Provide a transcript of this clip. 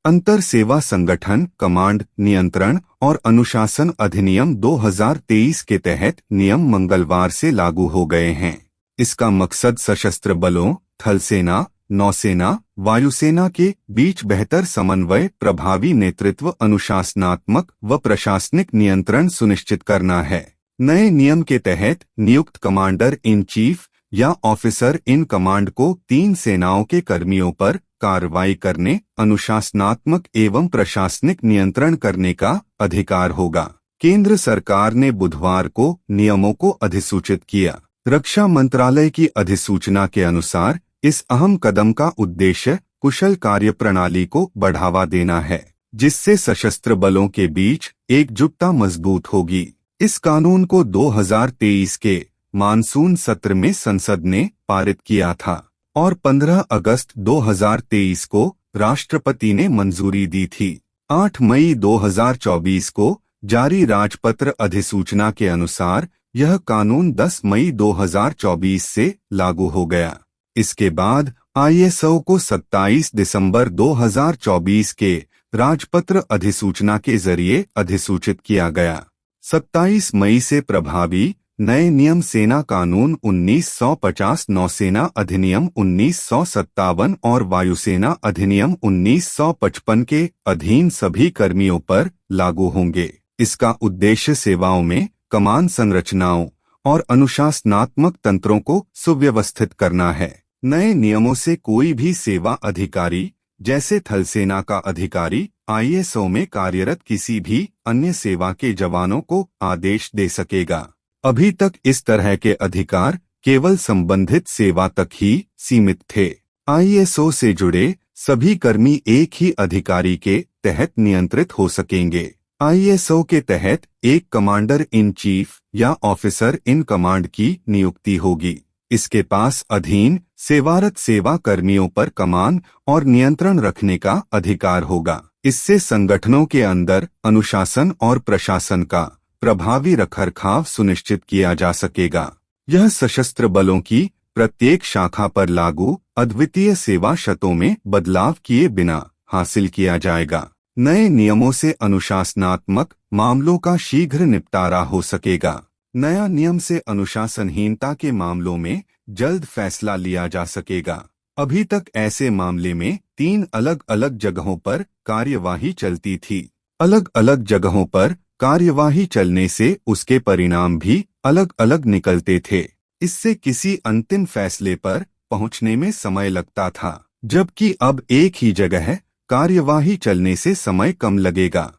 अंतर सेवा संगठन कमांड नियंत्रण और अनुशासन अधिनियम 2023 के तहत नियम मंगलवार से लागू हो गए हैं। इसका मकसद सशस्त्र बलों, थल सेना, नौसेना, वायुसेना के बीच बेहतर समन्वय, प्रभावी नेतृत्व, अनुशासनात्मक व प्रशासनिक नियंत्रण सुनिश्चित करना है। नए नियम के तहत नियुक्त कमांडर इन चीफ या ऑफिसर इन कमांड को 3 सेनाओं के कर्मियों पर कार्रवाई करने, अनुशासनात्मक एवं प्रशासनिक नियंत्रण करने का अधिकार होगा। केंद्र सरकार ने बुधवार को नियमों को अधिसूचित किया। रक्षा मंत्रालय की अधिसूचना के अनुसार इस अहम कदम का उद्देश्य कुशल कार्यप्रणाली को बढ़ावा देना है, जिससे सशस्त्र बलों के बीच एकजुटता मजबूत होगी। इस कानून को 2023 के मानसून सत्र में संसद ने पारित किया था और 15 अगस्त 2023 को राष्ट्रपति ने मंजूरी दी थी। 8 मई 2024 को जारी राजपत्र अधिसूचना के अनुसार यह कानून 10 मई 2024 से लागू हो गया। इसके बाद ISO को 27 दिसंबर 2024 के राजपत्र अधिसूचना के जरिए अधिसूचित किया गया। 27 मई से प्रभावी नए नियम सेना कानून 1950, नौसेना अधिनियम 1957 और वायुसेना अधिनियम 1955 के अधीन सभी कर्मियों पर लागू होंगे। इसका उद्देश्य सेवाओं में कमान संरचनाओं और अनुशासनात्मक तंत्रों को सुव्यवस्थित करना है। नए नियमों से कोई भी सेवा अधिकारी, जैसे थल सेना का अधिकारी, ISO में कार्यरत किसी भी अन्य सेवा के जवानों को आदेश दे सकेगा। अभी तक इस तरह के अधिकार केवल संबंधित सेवा तक ही सीमित थे। ISO से जुड़े सभी कर्मी एक ही अधिकारी के तहत नियंत्रित हो सकेंगे। ISO के तहत एक कमांडर इन चीफ या ऑफिसर इन कमांड की नियुक्ति होगी। इसके पास अधीन सेवारत सेवा कर्मियों पर कमान और नियंत्रण रखने का अधिकार होगा। इससे संगठनों के अंदर अनुशासन और प्रशासन का प्रभावी रखरखाव सुनिश्चित किया जा सकेगा। यह सशस्त्र बलों की प्रत्येक शाखा पर लागू अद्वितीय सेवा शर्तों में बदलाव किए बिना हासिल किया जाएगा। नए नियमों से अनुशासनात्मक मामलों का शीघ्र निपटारा हो सकेगा। नया नियम से अनुशासनहीनता के मामलों में जल्द फैसला लिया जा सकेगा। अभी तक ऐसे मामले में 3 अलग अलग जगहों पर कार्यवाही चलती थी। अलग अलग जगहों पर कार्यवाही चलने से उसके परिणाम भी अलग अलग निकलते थे। इससे किसी अंतिम फैसले पर पहुंचने में समय लगता था, जबकि अब एक ही जगह कार्यवाही चलने से समय कम लगेगा।